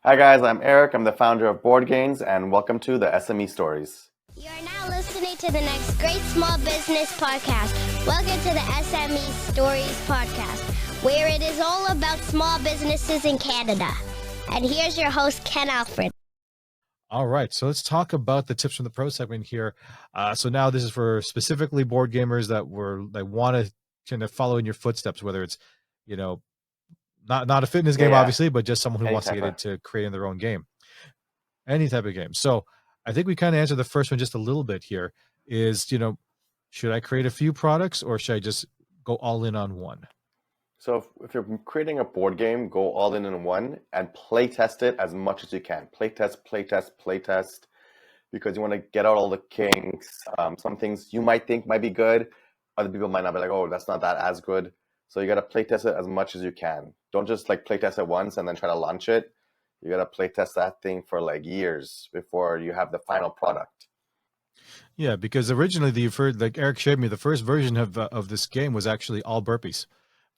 Hi guys, I'm Eric. I'm the founder of BoardGains, and welcome to the S.M.E stories. You are now listening to the next great small business podcast. Welcome to the S.M.E Stories podcast, where it is all about small businesses in Canada. And here's your host, Ken Alfred. All right, so let's talk about the tips from the pro segment here. So now this is for specifically board gamers that want to kind of follow in your footsteps, whether it's, not a fitness game, obviously, but just someone who wants to get into creating their own game, any type of game. So I think we kind of answered the first one just a little bit here. Is should I create a few products or should I just go all in on one? So if you're creating a board game, go all in one and play test it as much as you can. Play test, because you want to get out all the kinks. Some things you might think might be good, other people might not be like, oh, that's not that as good. So you got to play test it as much as you can. Don't just like play test it once and then try to launch it. You got to play test that thing for like years before you have the final product. Yeah, because originally you've heard, like Eric showed me, the first version of this game was actually all burpees.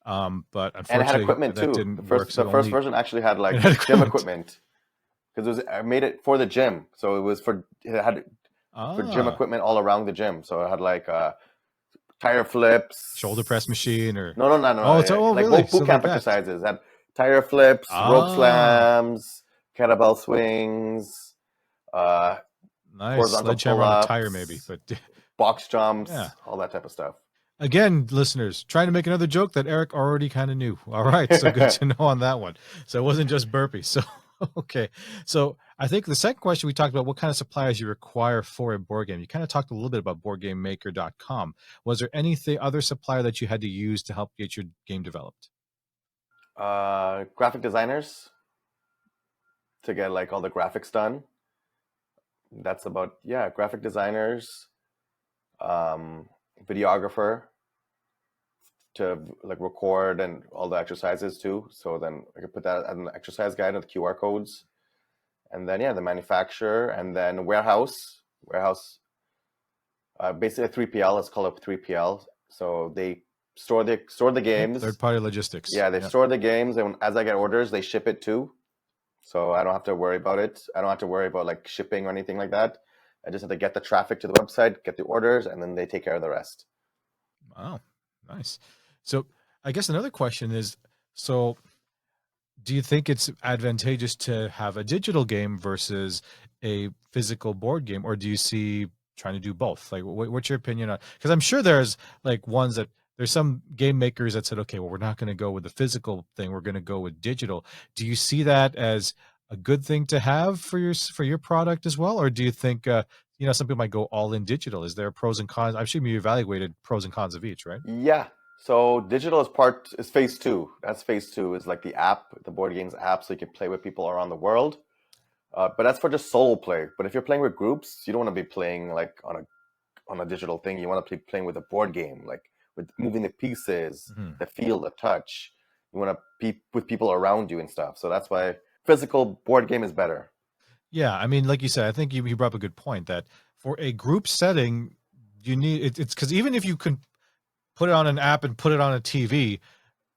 But unfortunately, and it had equipment that too. didn't The work. first version actually had like gym equipment, because I made it for the gym, so it had for gym equipment all around the gym. So it had like tire flips, shoulder press machine, or no. Oh, it's like really? Boot camp exercises. It had tire flips, rope slams, kettlebell swings, nice sledgehammer on a tire, maybe, but box jumps, all that type of stuff. Again, listeners, trying to make another joke that Eric already kind of knew. All right, so good to know on that one. So it wasn't just burpees. So, okay. So I think the second question, we talked about what kind of suppliers you require for a board game. You kind of talked a little bit about BoardGameMaker.com. Was there anything other supplier that you had to use to help get your game developed? Graphic designers to get like all the graphics done. That's about, graphic designers, videographer to like record and all the exercises too. So then I could put that as an exercise guide with QR codes. And then the manufacturer, and then warehouse, basically a 3PL. Let's call it 3PL. So they store the games. Third-party logistics. Yeah, they store the games, and as I get orders, they ship it too. So I don't have to worry about it. I don't have to worry about like shipping or anything like that. I just have to get the traffic to the website, get the orders, and then they take care of the rest. Wow, nice. So I guess another question is, so do you think it's advantageous to have a digital game versus a physical board game, or do you see trying to do both? Like, what's your opinion on? Because I'm sure there's like ones that there's some game makers that said, okay, well, we're not going to go with the physical thing, we're going to go with digital. Do you see that as a good thing to have for your product as well, or do you think some people might go all in digital? Is there pros and cons? I'm sure you evaluated pros and cons of each, right? Yeah. So digital is phase two. That's phase two, is like the app, the BoardGains app, so you can play with people around the world. But that's for just solo play. But if you're playing with groups, you don't want to be playing like on a digital thing. You want to be playing with a board game, like with moving the pieces, the feel, the touch. You want to be with people around you and stuff. So that's why physical board game is better. Yeah, I mean, like you said, I think you brought up a good point that for a group setting, you need it's because even if you can put it on an app and put it on a TV,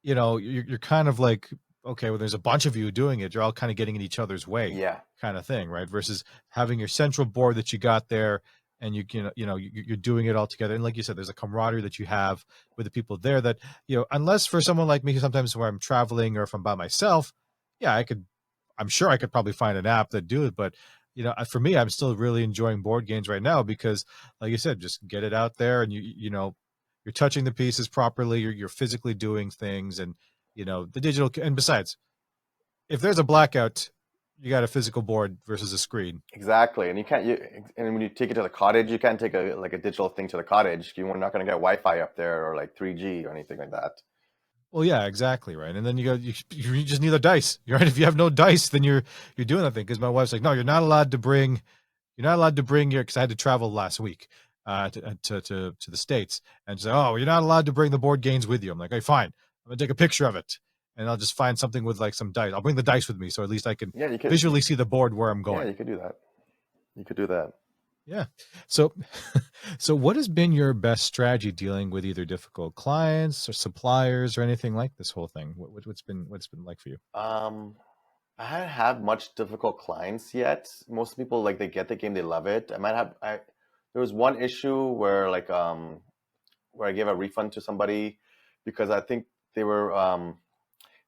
you're kind of like, okay, well, there's a bunch of you doing it. You're all kind of getting in each other's way, kind of thing, right? Versus having your central board that you got there, and you're doing it all together. And like you said, there's a camaraderie that you have with the people there that, unless for someone like me, sometimes where I'm traveling or if I'm by myself, I'm sure I could probably find an app that do it. But, for me, I'm still really enjoying board games right now because, like you said, just get it out there and you're touching the pieces properly. You're physically doing things, and the digital. And besides, if there's a blackout, you got a physical board versus a screen. Exactly, and and when you take it to the cottage, you can't take a digital thing to the cottage. You're not going to get Wi-Fi up there or like 3G or anything like that. Well, yeah, exactly, right. And then you just need a dice, right? If you have no dice, then you're doing that thing. Because my wife's like, no, you're not allowed to bring your, because I had to travel last week to the States, and she's like, oh, you're not allowed to bring the board games with you. I'm like, hey, fine, I'm gonna take a picture of it, and I'll just find something with like some dice. I'll bring the dice with me, so at least I can visually see the board where I'm going. Yeah, you could do that. You could do that. Yeah. So what has been your best strategy dealing with either difficult clients or suppliers or anything like this whole thing? What's been like for you? I haven't had much difficult clients yet. Most people like they get the game, they love it. I might have I There was one issue where where I gave a refund to somebody because I think they were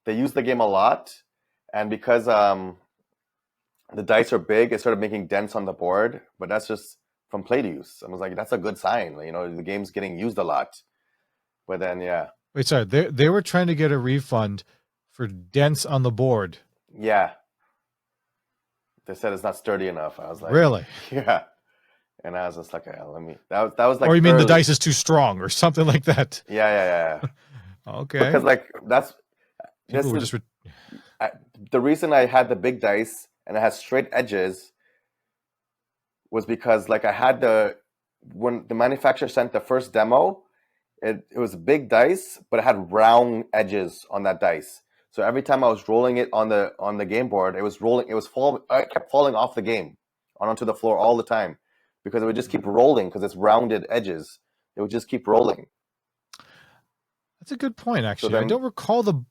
they used the game a lot, and because the dice are big, it started making dents on the board. But that's just from play to use. I was like, that's a good sign. Like, the game's getting used a lot. But then yeah, Wait, sorry, they were trying to get a refund for dents on the board. yeah, they said it's not sturdy enough. I was like, Really? yeah. And I was just like, let me. That was like Or you mean the early. dice is too strong or something like that? Yeah. Okay. Because that's this People were is just the reason I had the big dice and it has straight edges was because I had when the manufacturer sent the first demo, it was big dice, but it had round edges on that dice. So every time I was rolling it on the game board, it was rolling. I kept falling off the game onto the floor all the time because it would just keep rolling because it's rounded edges. It would just keep rolling. That's a good point, actually. So I don't recall the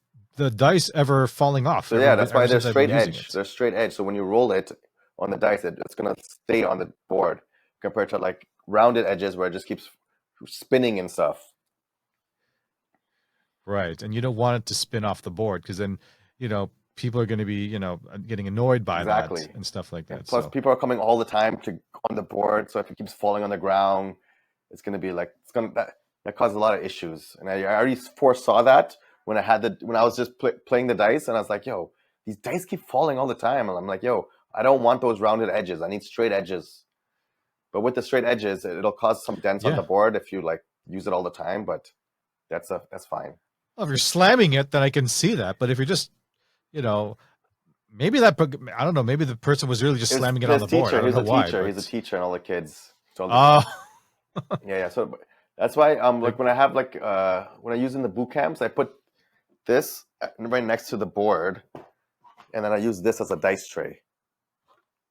dice ever falling off. So yeah, that's why they're straight edge. They're straight edge. So when you roll it on the dice, it's gonna stay on the board compared to rounded edges where it just keeps spinning and stuff. Right, and you don't want it to spin off the board because then people are going to be getting annoyed by that and stuff like that. Plus, people are coming all the time on the board, so if it keeps falling on the ground, it's going to be that causes a lot of issues. And I already foresaw that when I was just playing the dice, and I was like, yo, these dice keep falling all the time, and I'm like, yo, I don't want those rounded edges. I need straight edges. But with the straight edges, it'll cause some dents on the board if you use it all the time. But that's fine. Well, if you're slamming it, then I can see that. But if you're just, maybe I don't know, maybe the person was really just slamming it on the board. I don't know why. He's a teacher, and all the kids. Oh. Yeah. So that's why when I have when I use in the boot camps, I put this right next to the board, and then I use this as a dice tray.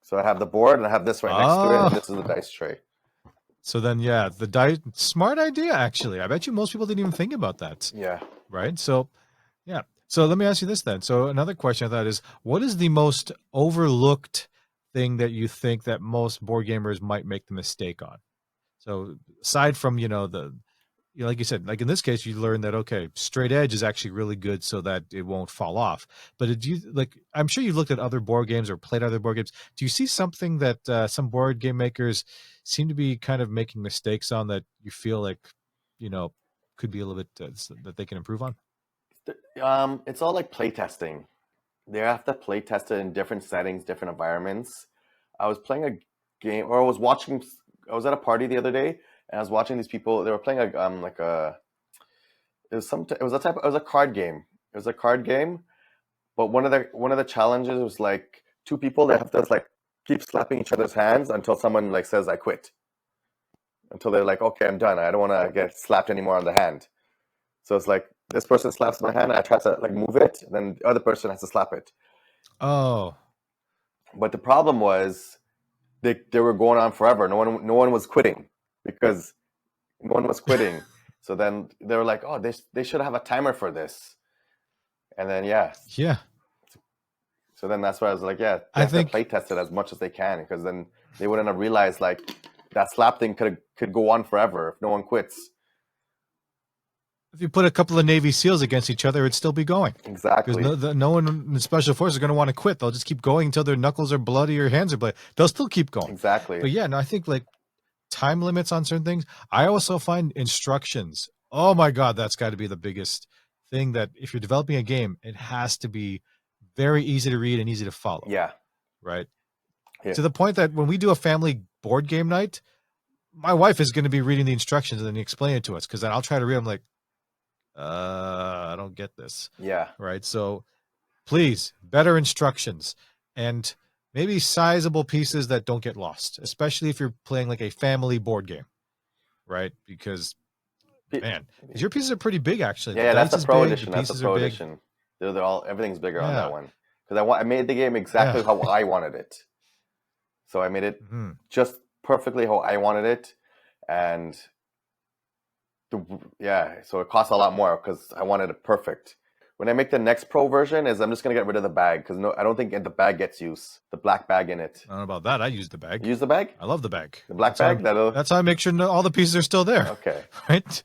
So I have the board, and I have this right next to it, and this is the dice tray. So then, yeah, the dice, smart idea, actually. I bet you most people didn't even think about that. Yeah. Right? So, yeah. So let me ask you this then. So another question I thought is, what is the most overlooked thing that you think that most board gamers might make the mistake on? So aside from, like you said, like in this case, you learned that, okay, straight edge is actually really good so that it won't fall off. But did you I'm sure you looked at other board games or played other board games. Do you see something that some board game makers seem to be kind of making mistakes on that you feel like, could be a little bit that they can improve on? It's all like play testing. They have to play test it in different settings, different environments. I was playing a game, or I was at a party the other day, and I was watching these people. They were playing it was a card game. It was a card game, but one of the challenges was two people that have to keep slapping each other's hands until someone says I quit. Until they're like, okay, I'm done. I don't want to get slapped anymore on the hand. So it's this person slaps my hand, I try to move it, and then the other person has to slap it. Oh. But the problem was they were going on forever. No one was quitting because no one was quitting. So then they were like, oh, they should have a timer for this. And then yeah. So then that's why I was like, yeah, they have to play test it as much as they can, because then they wouldn't have realized that slap thing could go on forever if no one quits. If you put a couple of Navy SEALs against each other, it'd still be going. Exactly. Because no one in the Special Forces is going to want to quit. They'll just keep going until their knuckles are bloody or hands are bloody. They'll still keep going. Exactly. But yeah, no, I think time limits on certain things. I also find instructions. Oh my God, that's got to be the biggest thing, that if you're developing a game, it has to be very easy to read and easy to follow. Yeah. Right. Yeah. To the point that when we do a family board game night, my wife is going to be reading the instructions and then explain it to us, because then I'll try to read. I'm like, I don't get this. Yeah. Right. So please, better instructions and maybe sizable pieces that don't get lost, especially if you're playing a family board game. Right. Because your pieces are pretty big, actually. Yeah, that's the pro edition. That's the pro edition. They're all, everything's bigger on that one. Because I made the game exactly how I wanted it. So I made it just perfectly how I wanted it. And so it costs a lot more because I wanted it perfect. when I make the next pro version, is I'm just gonna get rid of the bag because I don't think the bag gets use. The black bag in it. I don't know about that. I use the bag. You use the bag? I love the bag. The black That's bag? That's how I make sure all the pieces are still there. Okay. Right?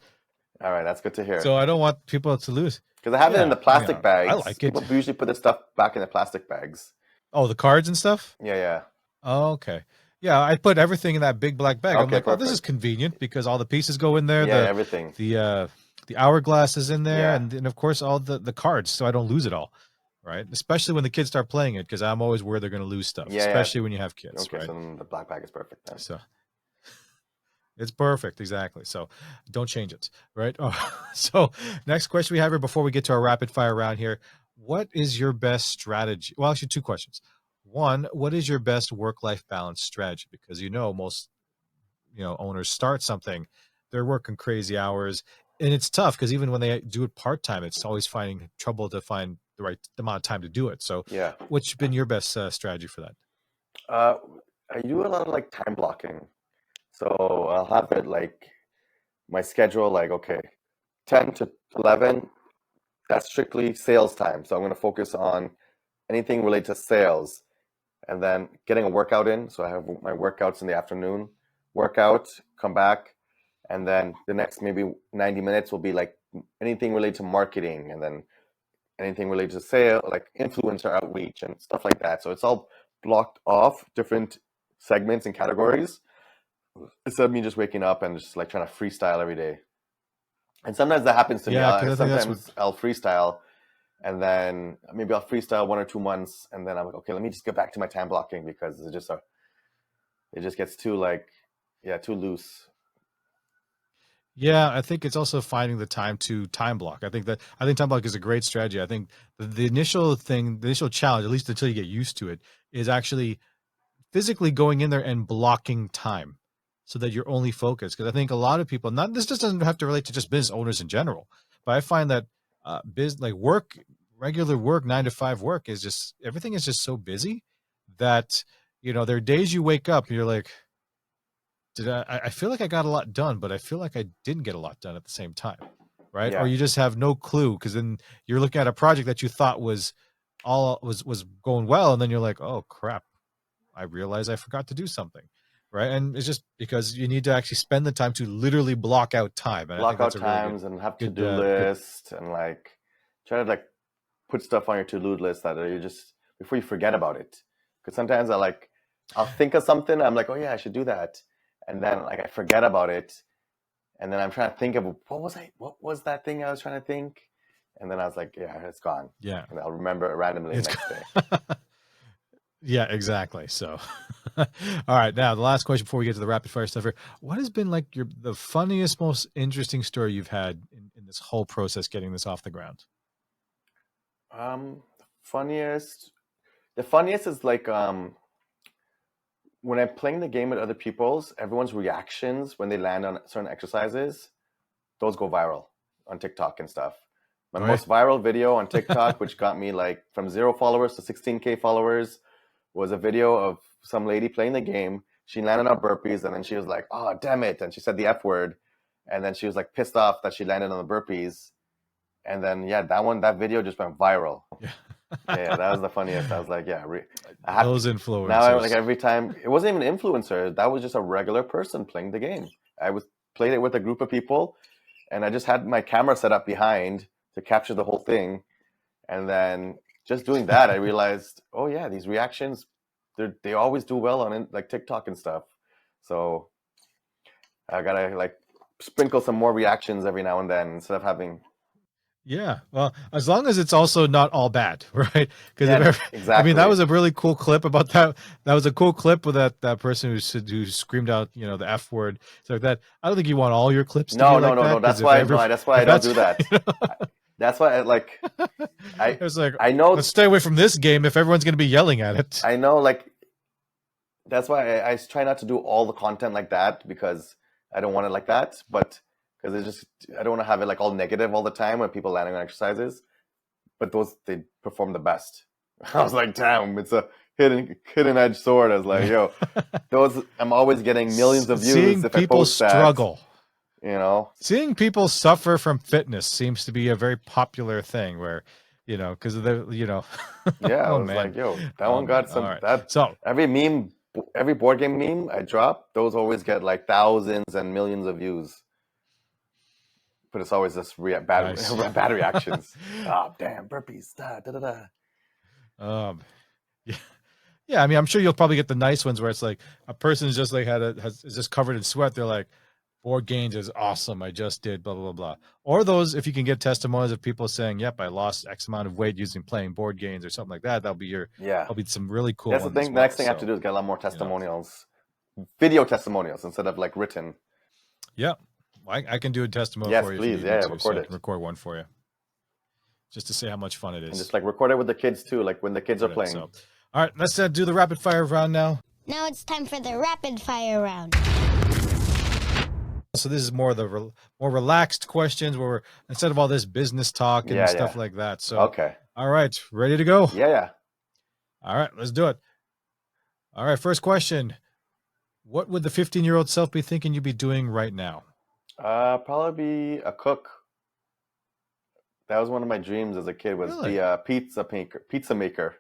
All right, that's good to hear. So I don't want people to lose. Because I have it in the plastic bags. I like it. People usually put the stuff back in the plastic bags. Oh, the cards and stuff? Yeah. Oh, okay. Yeah, I put everything in that big black bag. Okay, I'm like, perfect. oh, this is convenient because all the pieces go in there. Yeah, everything. The hourglass is in there, Yeah. and then of course all the cards, so I don't lose it all. Right? Especially when the kids start playing it, because I'm always worried they're going to lose stuff. Yeah, especially when you have kids. Okay, right? so then the black bag is perfect then. So it's perfect, exactly. So don't change it, right? So next question we have here before we get to our rapid fire round here. What is your best strategy? Well, actually, two questions. One, what is your best work-life balance strategy? Because most owners start something, they're working crazy hours, and it's tough because even when they do it part-time, it's always finding trouble to find the right amount of time to do it. So yeah, what's been your best strategy for that? I do a lot of like time blocking. So I'll have it like my schedule, like, okay, 10 to 11, that's strictly sales time. So I'm going to focus on anything related to sales and then getting a workout in. So I have my workouts in the afternoon, workout, come back, and then the next maybe 90 minutes will be like anything related to marketing and then anything related to sale, like influencer outreach and stuff like that. So it's all blocked off, different segments and categories, instead of me just waking up and just like trying to freestyle every day. And sometimes that happens to me. Sometimes I'll freestyle and then maybe I'll freestyle 1 or 2 months and then I'm like, okay, let me just get back to my time blocking because it just gets too too loose. Yeah, I think it's also finding the time to time block. I think time block is a great strategy. I think the initial challenge, at least until you get used to it, is actually physically going in there and blocking time so that you're only focused. Because I think a lot of people, this just doesn't have to relate to just business owners in general, but I find that regular work, 9 to 5 work is just, everything is just so busy that, there are days you wake up and you're like, I feel like I got a lot done, but I feel like I didn't get a lot done at the same time. Right. Yeah. Or you just have no clue because then you're looking at a project that you thought was going well. And then you're like, oh crap, I realized I forgot to do something. Right. And it's just because you need to actually spend the time to literally block out time. And block out times and have to-do list and like try to like put stuff on your to-do list that you just before you forget about it. Because sometimes I'll think of something. I'm like, oh yeah, I should do that. And then like I forget about it. And then I'm trying to think of what was that thing I was trying to think? And then I was like, yeah, it's gone. Yeah. And I'll remember it randomly next day. Yeah, exactly. So, all right. Now, the last question before we get to the rapid fire stuff here. What has been like the funniest, most interesting story you've had in this whole process getting this off the ground? The funniest is like when I'm playing the game with other people's, everyone's reactions when they land on certain exercises, those go viral on TikTok and stuff. My most viral video on TikTok, which got me like from 0 followers to 16K followers, was a video of some lady playing the game. She landed on burpees and then she was like, oh, damn it. And she said the F word. And then she was like pissed off that she landed on the burpees. And then, that video just went viral. Yeah, that was the funniest. I was like, yeah, those influencers. Now, every time, it wasn't even an influencer. That was just a regular person playing the game. Played it with a group of people, and I just had my camera set up behind to capture the whole thing. And then just doing that, I realized, oh yeah, these reactions, they always do well on like TikTok and stuff. So I gotta like sprinkle some more reactions every now and then instead of having. Yeah, well, as long as it's also not all bad, right? Because exactly. I mean, that was a really cool clip about that. That was a cool clip with that person who screamed out, the F word, so like that. I don't think you want all your clips. No. That's why I don't do that. That's why I was like, I know. Let's stay away from this game if everyone's going to be yelling at it. I know, like that's why I try not to do all the content like that because I don't want it like that, but. Because I don't want to have it like all negative all the time when people landing on exercises, but they perform the best. I was like, damn, it's a hidden edge sword. I was like, yo, I'm always getting millions of views seeing if people I post struggle. That, seeing people suffer from fitness seems to be a very popular thing where because they're, Yeah, I oh was man. like, yo, that Oh one man. got All some right. that So, every board game meme I drop, those always get like thousands and millions of views. But it's always just bad nice. bad reactions. Oh damn, burpees. Da, da, da, da. Yeah. Yeah, I mean, I'm sure you'll probably get the nice ones where it's like a person is just like is just covered in sweat. They're like, BoardGains is awesome. I just did blah blah blah blah. Or those, if you can get testimonials of people saying, "Yep, I lost X amount of weight using playing BoardGains" or something like that. Yeah. That'll be some really cool That's the ones as thing. The well. next thing I have to do is get a lot more testimonials, video testimonials instead of like written. Yeah, I can do a testimonial Yes, for you if you please. need me Yeah, to, so record I it. can record one for you, just to say how much fun it And is. just like record it with the kids too, like when the kids are playing. So, all right, let's do the rapid fire round now. Now it's time for the rapid fire round. So this is more the more relaxed questions where instead of all this business talk and stuff like that. So okay. All right, ready to go? Yeah. All right, let's do it. All right, first question. What would the 15-year-old self be thinking you'd be doing right now? Probably be a cook. That was one of my dreams as a kid, was Really? be a pizza maker.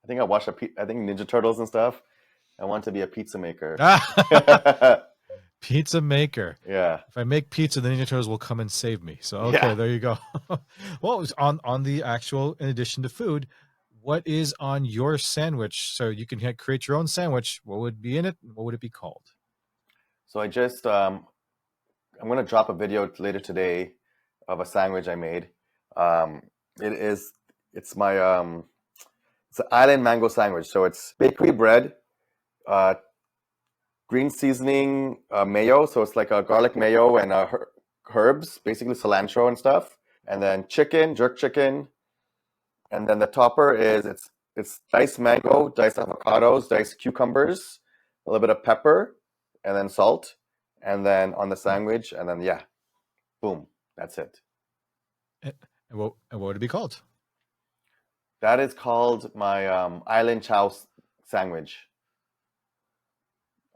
I think I watched I think Ninja Turtles and stuff. I want to be a pizza maker. Pizza maker. Yeah. If I make pizza, the Ninja Turtles will come and save me. So okay, there you go. Well, it was on the actual, in addition to food, what is on your sandwich? So you can create your own sandwich. What would be in it? What would it be called? So I just I'm gonna drop a video later today of a sandwich I made. It's an island mango sandwich. So it's bakery bread, green seasoning, mayo. So it's like a garlic mayo and herbs, basically cilantro and stuff. And then chicken, jerk chicken. And then the topper is it's diced mango, diced avocados, diced cucumbers, a little bit of pepper, and then salt. And then on the sandwich, and then boom, that's it. And what would it be called? That is called my island chow sandwich.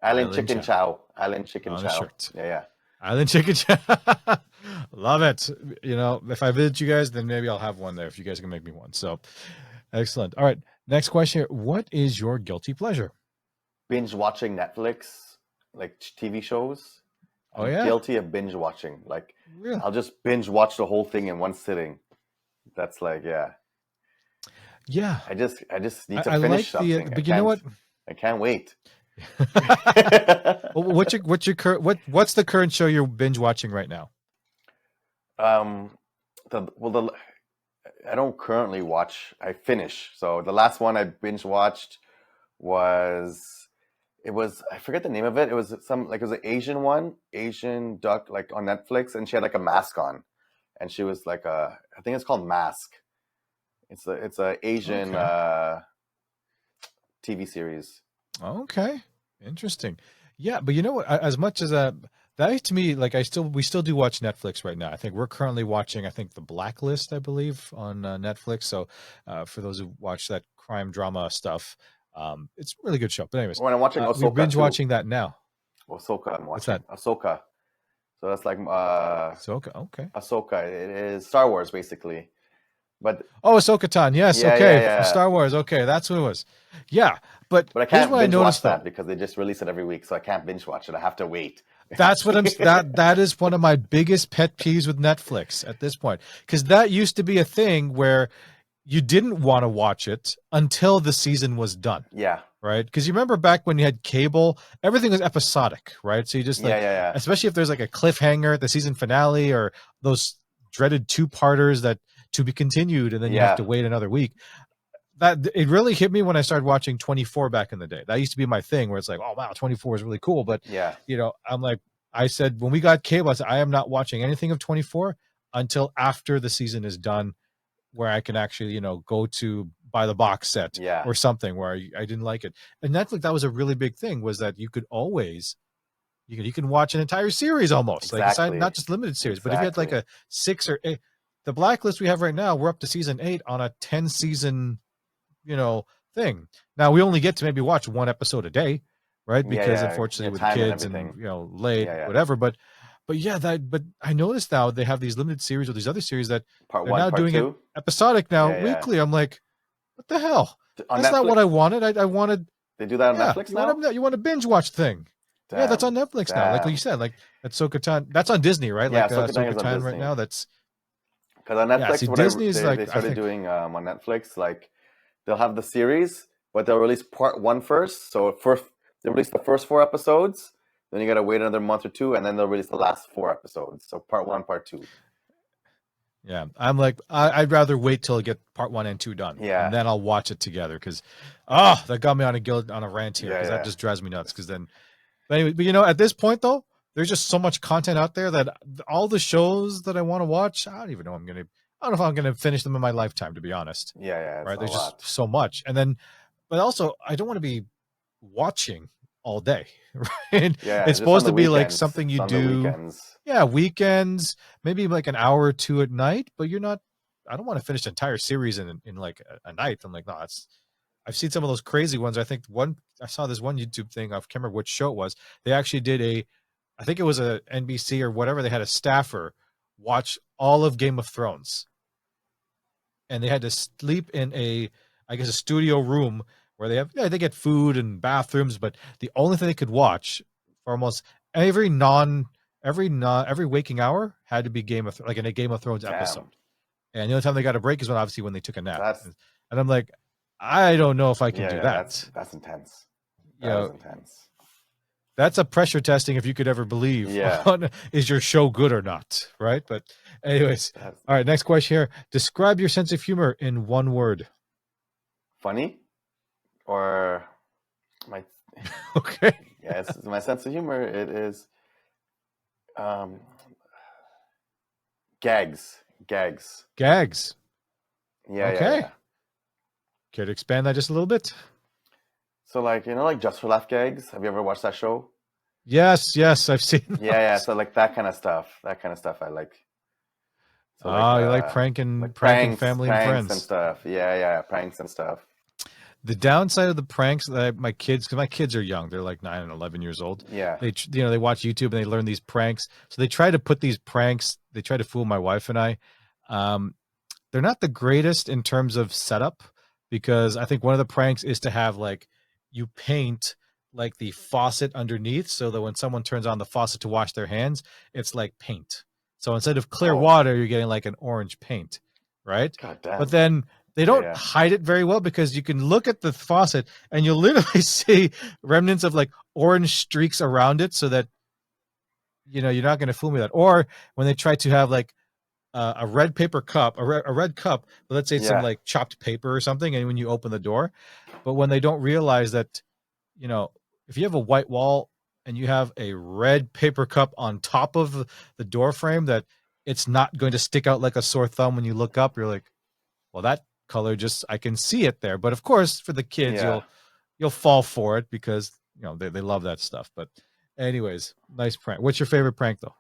Island chicken chow. Island chicken on chow. Shirt. Yeah. Island chicken chow. Love it. If I visit you guys, then maybe I'll have one there if you guys can make me one. So excellent. All right. Next question. What is your guilty pleasure? Binge watching Netflix, like TV shows. Oh, I'm yeah? guilty of binge watching. Like, Really? I'll just binge watch the whole thing in one sitting. That's like, Yeah. I just need to finish something. But you know what? I can't wait. What's the current show you're binge watching right now? I don't currently watch. I finish. So the last one I binge watched I forget the name of it. It was it was an Asian duck, like on Netflix, and she had like a mask on, and she was like I think it's called Mask. It's a Asian TV series. Okay, interesting. Yeah, but you know what? As much as that to me, like we still do watch Netflix right now. I think we're currently watching, The Blacklist, I believe, on Netflix. So for those who watch that crime drama stuff, it's a really good show. But anyways, when I'm watching Ahsoka, we're binge watching that now. Ahsoka, I'm watching. What's that? Ahsoka. So that's like Ahsoka. Okay. Ahsoka. It is Star Wars basically. But Ahsoka-tan, yes, yeah. Star Wars, okay, that's what it was. Yeah, but I can't binge watch that because they just release it every week, so I can't binge watch it. I have to wait. That's what that is one of my biggest pet peeves with Netflix at this point, because that used to be a thing where you didn't want to watch it until the season was done. Yeah. Right? Because you remember back when you had cable, everything was episodic, right? So you just especially if there's like a cliffhanger at the season finale or those dreaded two-parters that to be continued, and then you have to wait another week. That it really hit me when I started watching 24 back in the day. That used to be my thing, where it's like, oh wow, 24 is really cool. But I'm like, I said when we got cable, I said I am not watching anything of 24 until after the season is done, where I can actually go to buy the box set or something where I didn't like it. And Netflix, that was a really big thing, was that you could always you can watch an entire series almost, like not just limited series, but if you had like a 6 or 8. The Blacklist we have right now, we're up to season 8 on a 10-season, thing. Now we only get to maybe watch one episode a day, right? Because unfortunately with the kids and late, whatever. But But yeah, but I noticed now they have these limited series or these other series that Part they're one, now part doing it two. episodic now, Yeah, yeah. weekly. I'm like, what the hell? On That's not what Netflix, I wanted. I wanted, they do that on yeah, Netflix now. you want a binge watch thing. Yeah, that's Damn, on Netflix now. Like you damn. said, like Ahsoka Tan. That's on Disney, right? Yeah, Like Ahsoka Tano Ahsoka is on Tan right Disney. now. That's Because on yeah. See, Netflix, Disney is they like I started think doing on Netflix, like they'll have the series, but they'll release part one first. So first they release the first 4 episodes, then you gotta wait another month or two, and then they'll release the last 4 episodes. So part one, part two. yeah. I'm like I'd rather wait till I get part 1 and 2 done, and Yeah, then I'll watch it together. Because that got me on a rant here yeah, because that yeah. just drives me nuts. Because then but anyway, but you know, at this point though, there's just so much content out there that all the shows that I want to watch, I don't even know I don't know if I'm gonna finish them in my lifetime, to be honest. Yeah, yeah, it's Right? a There's just lot. so much. And then but also I don't want to be watching all day. Right? Yeah, It's just on supposed the to be like weekends. something It's you on the do, weekends. yeah, weekends, maybe like an hour or two at night, but you're not I don't want to finish the entire series in like a night. I'm like, no, that's I've seen some of those crazy ones. I think I saw this one YouTube thing. I can't remember which show it was. They actually did I think it was a NBC or whatever. They had a staffer watch all of Game of Thrones, and they had to sleep in I guess, a studio room where they get food and bathrooms, but the only thing they could watch for almost every waking hour had to be like in a Game of Thrones Damn, episode. And the only time they got a break is when they took a nap. that's And I'm like, I don't know if I can yeah, do yeah. that. That's intense. You That is know, intense. that's a pressure testing if you could ever believe Yeah, on is your show good or not, right? But anyways, that's all right, next question here. Describe your sense of humor in one word. funny. Or my Okay. yes, my sense of humor. It is um, gags, gags. Gags. Yeah, yeah, Okay. yeah. Care to expand that just a little bit? So like like Just for Laugh gags. Have you ever watched that show? Yes, I've seen Yeah, yeah. those. So like that kind of stuff. That kind of stuff I like. So like You like pranking like family and pranks and friends. stuff. Yeah, yeah, pranks and stuff. The downside of the pranks that because my kids are young, they're like 9 and 11 years old. Yeah, They watch YouTube and they learn these pranks. So they try to put these pranks. They try to fool my wife and I. Um, they're not the greatest in terms of setup because I think one of the pranks is to have like you paint like the faucet underneath so that when someone turns on the faucet to wash their hands, it's like paint. So instead of clear Oh, water, you're getting like an orange paint, right? god But damn. then they Yeah, don't yeah, hide it very well because you can look at the faucet and you'll literally see remnants of like orange streaks around it so that you're not going to fool me with that. Or when they try to have like a red paper cup, a red cup, but let's say it's some yeah, like chopped paper or something, and when you open the door, but when they don't realize that, if you have a white wall and you have a red paper cup on top of the door frame, that it's not going to stick out like a sore thumb when you look up. You're like, well, that color I can see it there. But of course, for the kids, yeah. you'll fall for it because they love that stuff. But anyways, nice prank. What's your favorite prank though?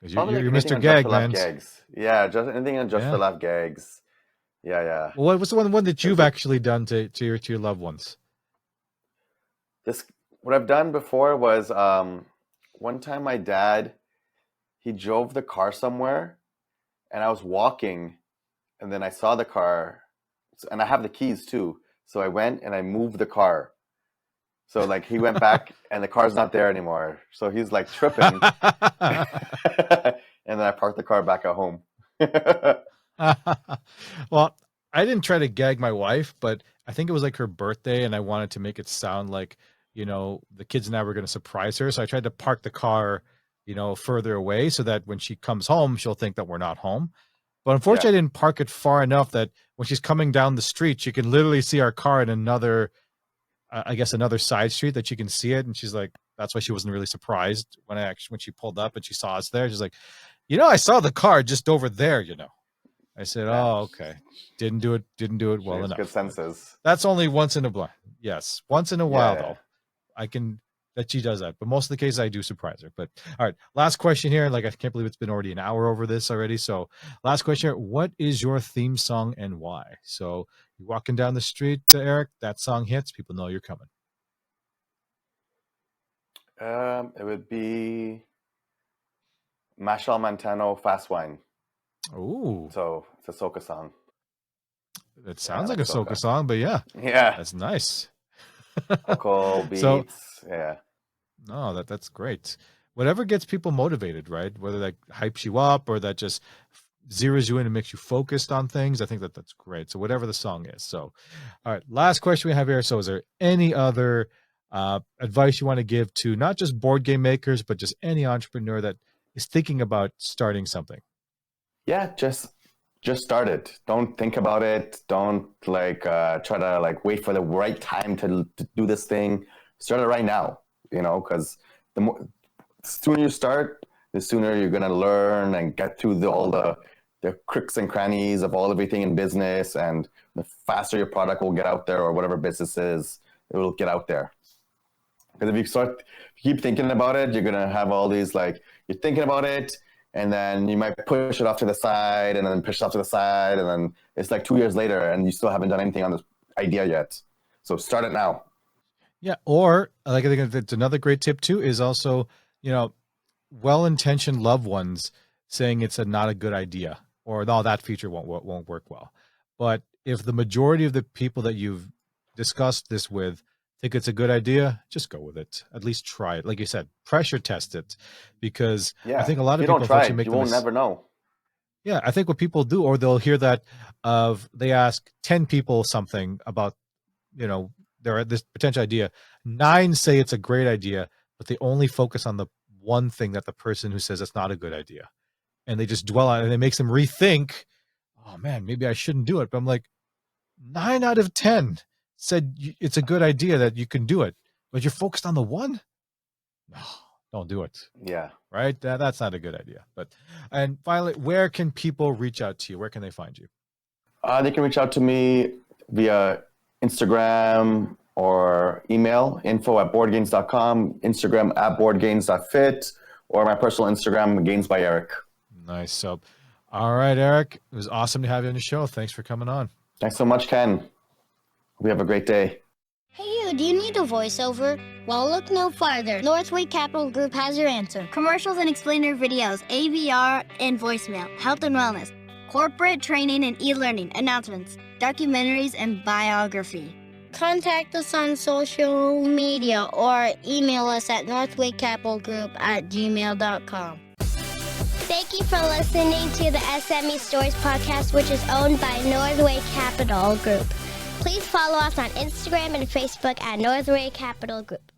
Because Probably like you're anything Mr. on Just for Gag, Laugh man. gags. Yeah, just anything on Just for Yeah. Laugh gags. Yeah, yeah. Well, what's the one that Because you've actually done to your loved ones? this what I've done before was one time my dad he drove the car somewhere and I was walking and then I saw the car and I have the keys too. So I went and I moved the car. So like he went back and the car's not there anymore. So he's like tripping. And then I parked the car back at home. Well, I didn't try to gag my wife, but I think it was like her birthday, and I wanted to make it sound like the kids and I were going to surprise her. So I tried to park the car, further away, so that when she comes home, she'll think that we're not home. But Yeah, unfortunately, I didn't park it far enough that when she's coming down the street, she can literally see our car in another, I guess, another side street that she can see it. And she's like, that's why she wasn't really surprised when she pulled up and she saw us there. She's like, I saw the car just over there. I said, yeah. oh, okay. Didn't do it She well has good enough. But senses. that's only once in a while. Yes, once in a Yeah, while yeah. though. I can that she does that, but most of the cases I do surprise her. But all right, last question here. Like I can't believe it's been already an hour over this already. So last question here: what is your theme song and why? So you're walking down the street, Eric. That song hits. People know you're coming. It would be Machel Montano, Fast Wine. Ooh, So it's a soca song. it sounds like like a soca soca. song, but yeah, Yeah. that's nice. Vocal, So beats. Yeah. no, that's great. Whatever gets people motivated, right? Whether that hypes you up or that just zeroes you in and makes you focused on things, I think that's great. So whatever the song is. So, all right, last question we have here. So, is there any other advice you want to give to not just board game makers, but just any entrepreneur that is thinking about starting something? Yeah, just start it. Don't think about it. Don't like try to like wait for the right time to do this thing. Start it right now, because the sooner you start, the sooner you're gonna learn and get through all the crooks and crannies of everything in business, and the faster your product will get out there, or whatever business is, it will get out there. Because if you keep thinking about it, you're gonna have all these you're thinking about it, and then you might push it off to the side, and then push it off to the side, and then it's like 2 years later, and you still haven't done anything on this idea yet. So start it now. Yeah, or like I think it's another great tip too is also well-intentioned loved ones saying it's not a good idea or no, that feature won't work well. But if the majority of the people that you've discussed this with think it's a good idea, just go with it. At least try it. Like you said, pressure test it, because I think a lot if of you people don't try unfortunately it, make you the won't never know. Yeah, I think what people do, or they'll hear that they ask 10 people something about this potential idea. 9 say it's a great idea, but they only focus on the one thing that the person who says it's not a good idea, and they just dwell on it, and it makes them rethink. Oh man, maybe I shouldn't do it. But I'm like, 9 out of 10 said it's a good idea that you can do it, but you're focused on the one. No, don't do it. Yeah. Right? That's not a good idea. And finally, where can people reach out to you? Where can they find you? They can reach out to me via Instagram or email, info@boardgains.com, Instagram @boardgains.fit, or my personal Instagram, Gains by Eric. Nice. So, all right, Eric, it was awesome to have you on the show. Thanks for coming on. Thanks so much, Ken. We have a great day. Hey you, do you need a voiceover? Well, look no farther. Northway Capital Group has your answer. Commercials and explainer videos, AVR and voicemail, health and wellness, corporate training and e-learning, announcements, documentaries, and biography. Contact us on social media or email us at northwaycapitalgroup@gmail.com. Thank you for listening to the S.M.E Stories podcast, which is owned by Northway Capital Group. Please follow us on Instagram and Facebook at Northway Capital Group.